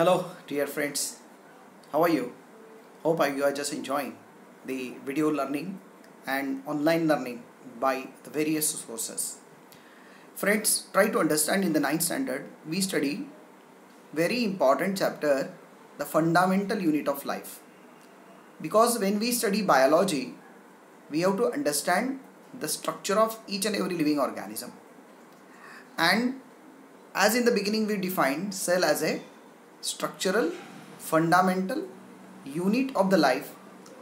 Hello dear friends, how are you? Hope you are just enjoying the video learning and online learning by the various sources. Friends, try to understand in the 9th standard we study very important chapter, the fundamental unit of life. Because when we study biology, we have to understand the structure of each and every living organism. And as in the beginning we defined cell as a structural, fundamental unit of the life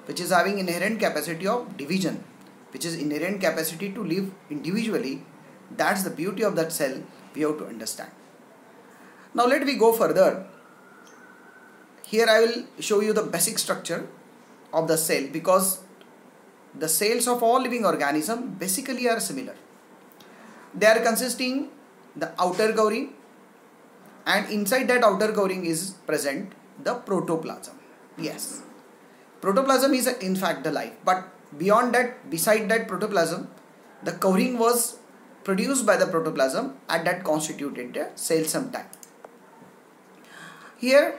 which is having inherent capacity of division, which is inherent capacity to live individually. That's the beauty of that cell we have to understand. Now let me go further. Here I will show you the basic structure of the cell, because the cells of all living organisms basically are similar. They are consisting the outer covering, and inside that outer covering is present the protoplasm. Yes, protoplasm is in fact the life, but beyond that, beside that protoplasm, the covering was produced by the protoplasm and that constituted the cell sometime. Here,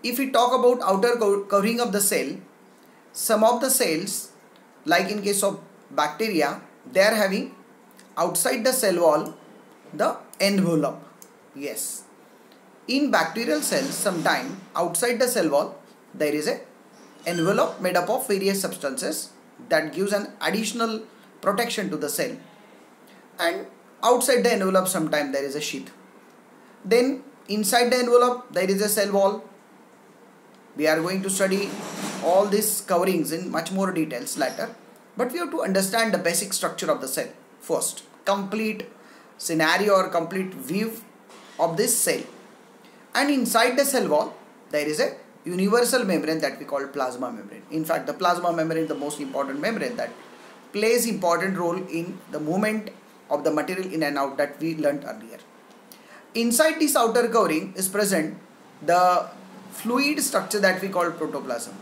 if we talk about outer covering of the cell, some of the cells, like in case of bacteria, they are having outside the cell wall the envelope. Yes, in bacterial cells, sometime outside the cell wall there is a envelope made up of various substances that gives an additional protection to the cell, and outside the envelope sometime there is a sheath. Then inside the envelope there is a cell wall. We are going to study all these coverings in much more details later, but we have to understand the basic structure of the cell first. Complete scenario or complete view of this cell. And inside the cell wall there is a universal membrane that we call plasma membrane. In fact, the plasma membrane is the most important membrane that plays important role in the movement of the material in and out that we learnt earlier. Inside this outer covering is present the fluid structure that we call protoplasm.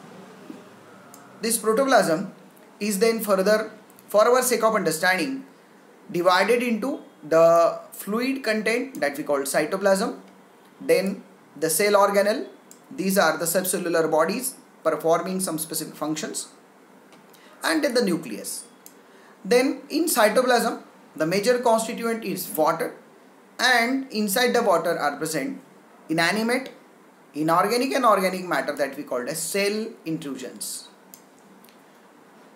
This protoplasm is then further, for our sake of understanding, divided into the fluid content that we call cytoplasm, then the cell organelle. These are the subcellular bodies performing some specific functions, and then the nucleus. Then in cytoplasm, the major constituent is water, and inside the water are present inanimate, inorganic and organic matter that we call as cell intrusions.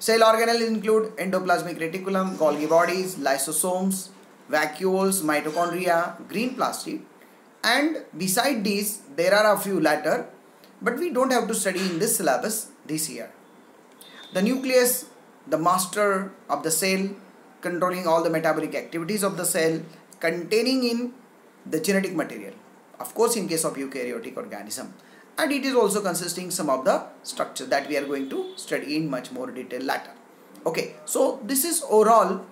Cell organelles include endoplasmic reticulum, Golgi bodies, lysosomes, vacuoles, mitochondria, green plastid, and beside these there are a few latter, but we don't have to study in this syllabus this year. The nucleus, the master of the cell, controlling all the metabolic activities of the cell, containing in the genetic material, of course in case of eukaryotic organism, and it is also consisting some of the structure that we are going to study in much more detail later. Okay, so this is overall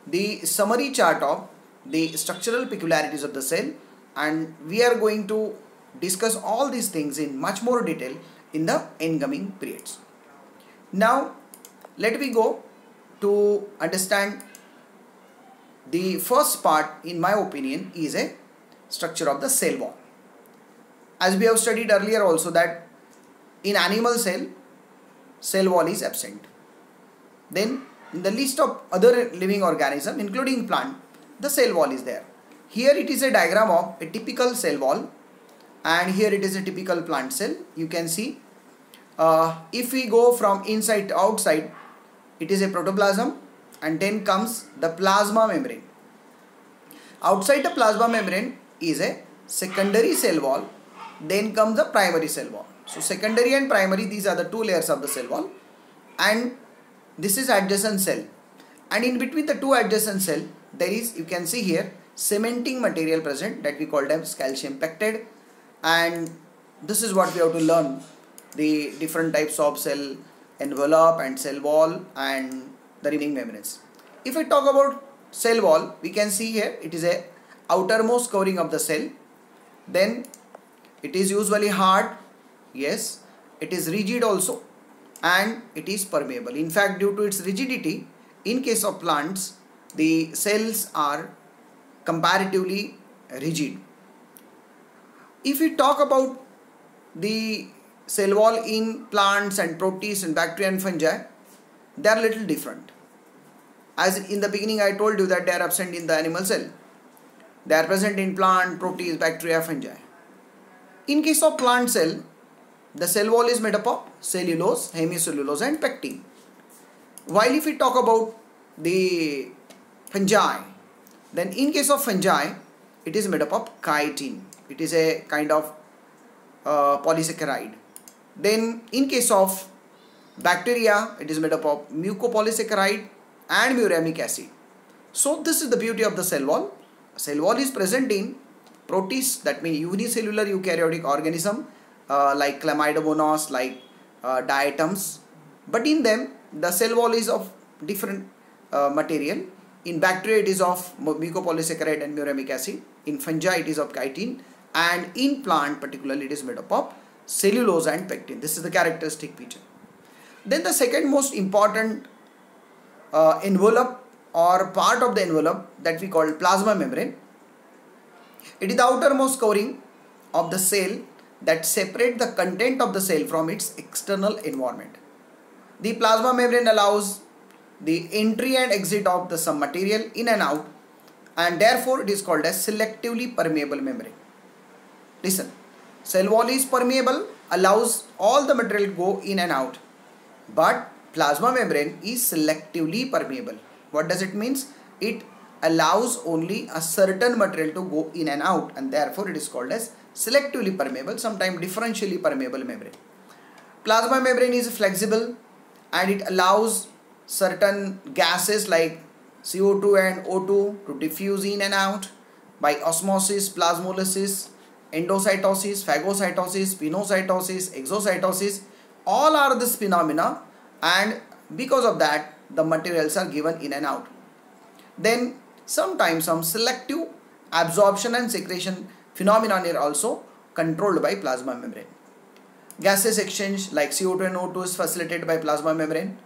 the summary chart of the structural peculiarities of the cell, and we are going to discuss all these things in much more detail in the incoming periods. Now let me go to understand the first part. In my opinion, is a structure of the cell wall. As we have studied earlier also that in animal cell wall is absent. Then in the list of other living organism including plant, the cell wall is there. Here it is a diagram of a typical cell wall, and here it is a typical plant cell. You can see if we go from inside to outside, it is a protoplasm, and then comes the plasma membrane. Outside the plasma membrane is a secondary cell wall, then comes the primary cell wall. So secondary and primary, these are the two layers of the cell wall, and this is adjacent cell, and in between the two adjacent cell there is, you can see here, cementing material present that we call them calcium pectide, and this is what we have to learn, the different types of cell envelope and cell wall and the remaining membranes. If we talk about cell wall, we can see here it is a outermost covering of the cell. Then it is usually hard, yes, it is rigid also, and it is permeable. In fact, due to its rigidity, in case of plants, the cells are comparatively rigid. If we talk about the cell wall in plants and protists and bacteria and fungi, they are little different. As in the beginning I told you that they are absent in the animal cell. They are present in plant, protists, bacteria, fungi. In case of plant cell, the cell wall is made up of cellulose, hemicellulose and pectin. While if we talk about the fungi, then in case of fungi, it is made up of chitin. It is a kind of polysaccharide. Then in case of bacteria, it is made up of mucopolysaccharide and muramic acid. So this is the beauty of the cell wall. Cell wall is present in protists, that means unicellular eukaryotic organism like Chlamydomonas, like diatoms. But in them, the cell wall is of different material. In bacteria, it is of mucopolysaccharide and muramic acid. In fungi, it is of chitin. And in plant, particularly, it is made up of cellulose and pectin. This is the characteristic feature. Then the second most important envelope or part of the envelope that we call plasma membrane. It is the outermost covering of the cell that separates the content of the cell from its external environment. The plasma membrane allows the entry and exit of the some material in and out, and therefore it is called as selectively permeable membrane. Listen, cell wall is permeable, allows all the material to go in and out, but plasma membrane is selectively permeable. What does it mean? It allows only a certain material to go in and out, and therefore it is called as selectively permeable, sometimes differentially permeable membrane. Plasma membrane is flexible and it allows certain gases like CO2 and O2 to diffuse in and out by osmosis, plasmolysis, endocytosis, phagocytosis, pinocytosis, exocytosis. All are this phenomena, and because of that the materials are given in and out. Then sometimes some selective absorption and secretion phenomena are also controlled by plasma membrane. Gases exchange like CO2 and O2 is facilitated by plasma membrane.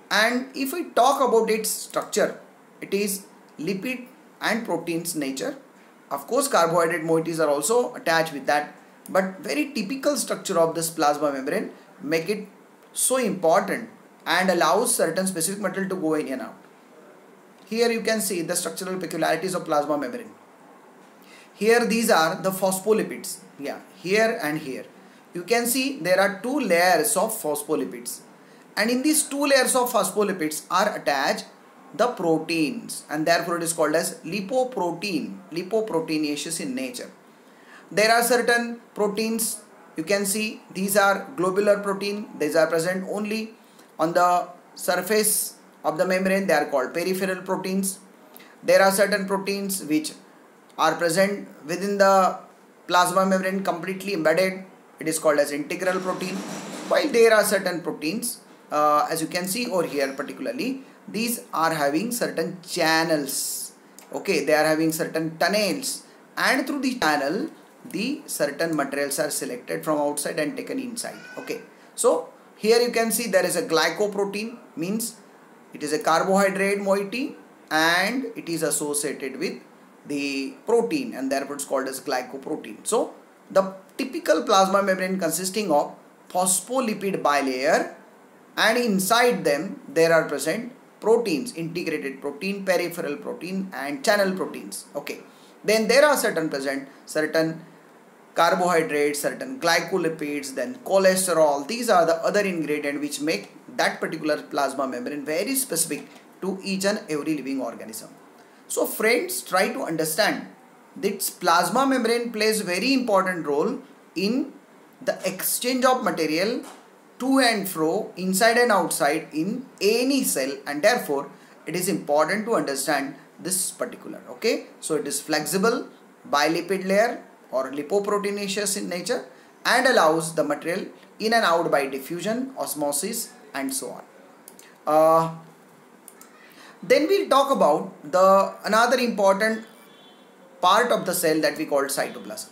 And if we talk about its structure, it is lipid and proteins nature. Of course, carbohydrate moieties are also attached with that, but very typical structure of this plasma membrane make it so important and allows certain specific material to go in and out. Here you can see the structural peculiarities of plasma membrane. Here these are the phospholipids. Yeah, here and here. You can see there are two layers of phospholipids. And in these two layers of phospholipids are attached the proteins, and therefore it is called as lipoprotein, lipoproteinaceous in nature. There are certain proteins, you can see these are globular protein. These are present only on the surface of the membrane. They are called peripheral proteins. There are certain proteins which are present within the plasma membrane completely embedded. It is called as integral protein. While there are certain proteins, as you can see over here particularly, these are having certain channels. Okay, they are having certain tunnels, and through the channel the certain materials are selected from outside and taken inside. Okay, so here you can see there is a glycoprotein, means it is a carbohydrate moiety and it is associated with the protein, and therefore it's called as glycoprotein. So the typical plasma membrane consisting of phospholipid bilayer, and inside them there are present proteins, integrated protein, peripheral protein and channel proteins. Okay, then there are certain carbohydrates, certain glycolipids, then cholesterol. These are the other ingredients which make that particular plasma membrane very specific to each and every living organism. So friends, try to understand this plasma membrane plays very important role in the exchange of material to and fro, inside and outside in any cell, and therefore it is important to understand this particular. Okay, so it is flexible, bilipid layer or lipoproteinaceous in nature, and allows the material in and out by diffusion, osmosis and so on. Then we'll talk about the another important part of the cell that we call cytoplasm.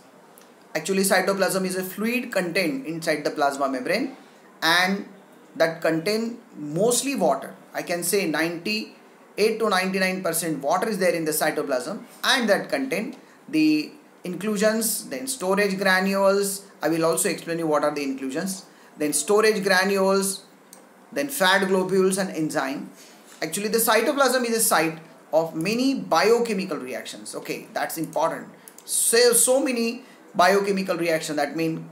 Actually, cytoplasm is a fluid contained inside the plasma membrane, and that contain mostly water. I can say 98 to 99% water is there in the cytoplasm, and that contain the inclusions, then storage granules. I will also explain you what are the inclusions. Then storage granules, then fat globules and enzyme. Actually, the cytoplasm is a site of many biochemical reactions. Okay, that's important. So many biochemical reactions, that mean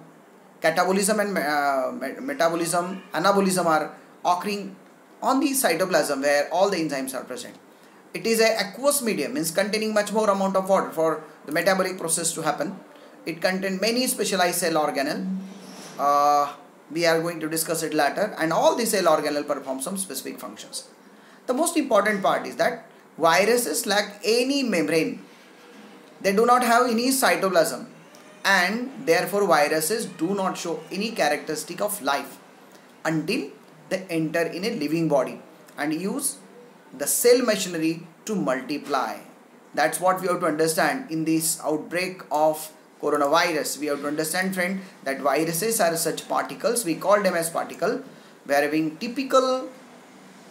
catabolism and metabolism, anabolism are occurring on the cytoplasm where all the enzymes are present. It is a aqueous medium, means containing much more amount of water for the metabolic process to happen. It contains many specialized cell organelle. We are going to discuss it later, and all the cell organelle perform some specific functions. The most important part is that viruses lack any membrane. They do not have any cytoplasm, and therefore viruses do not show any characteristic of life until they enter in a living body and use the cell machinery to multiply. That's what we have to understand in this outbreak of coronavirus. We have to understand, friend, that viruses are such particles. We call them as particle. They are having typical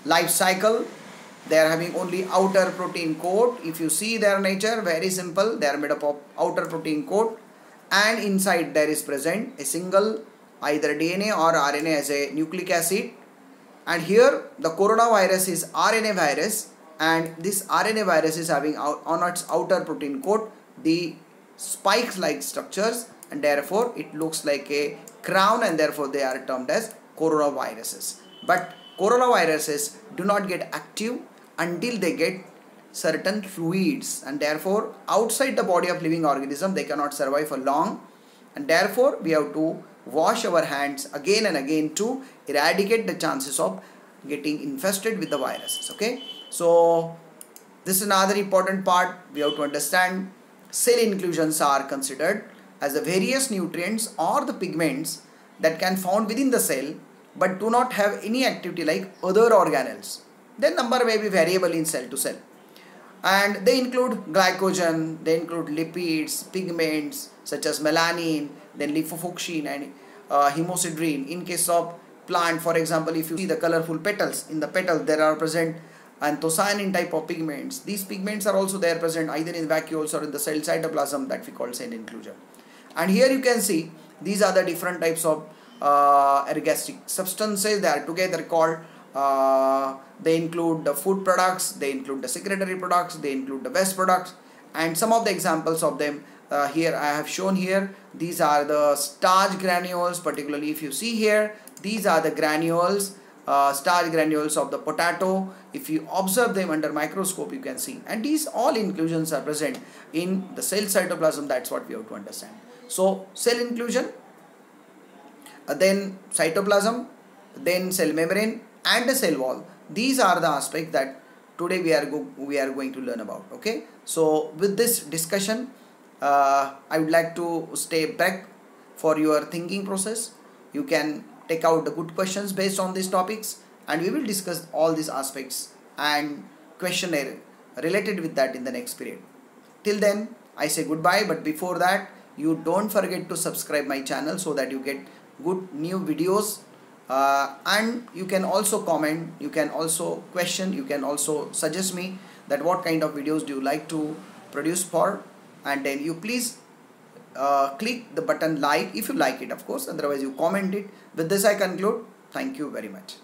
life cycle. They are having only outer protein coat. If you see their nature, very simple. They are made up of outer protein coat, and inside there is present a single either DNA or RNA as a nucleic acid. And here the coronavirus is RNA virus, and this RNA virus is having on its outer protein coat the spikes like structures, and therefore it looks like a crown, and therefore they are termed as coronaviruses. But coronaviruses do not get active until they get certain fluids, and therefore outside the body of living organism they cannot survive for long, and therefore we have to wash our hands again and again to eradicate the chances of getting infested with the viruses. Okay, so this is another important part. We have to understand cell inclusions are considered as the various nutrients or the pigments that can found within the cell but do not have any activity like other organelles. Their number may be variable in cell to cell, and they include glycogen, they include lipids, pigments such as melanin, then lipofuscin and hemosiderin. In case of plant, for example, if you see the colorful petals, in the petals there are present anthocyanin type of pigments. These pigments are also there present either in vacuoles or in the cell cytoplasm, that we call cell inclusion. And here you can see these are the different types of ergastric substances. They are together called, they include the food products, they include the secretory products, they include the waste products, and some of the examples of them here I have shown here. These are the starch granules. Particularly if you see here, these are the granules, starch granules of the potato. If you observe them under microscope, you can see, and these all inclusions are present in the cell cytoplasm. That's what we have to understand. So cell inclusion, then cytoplasm, then cell membrane and the cell wall. These are the aspects that today we are going to learn about. Okay, so with this discussion, I would like to stay back for your thinking process. You can take out the good questions based on these topics, and we will discuss all these aspects and questionnaire related with that in the next period. Till then, I say goodbye, but before that, you don't forget to subscribe my channel so that you get good new videos, and you can also comment, you can also question, you can also suggest me that what kind of videos do you like to produce for, and then you please click the button like if you like it, of course, otherwise you comment it. With this I conclude. Thank you very much.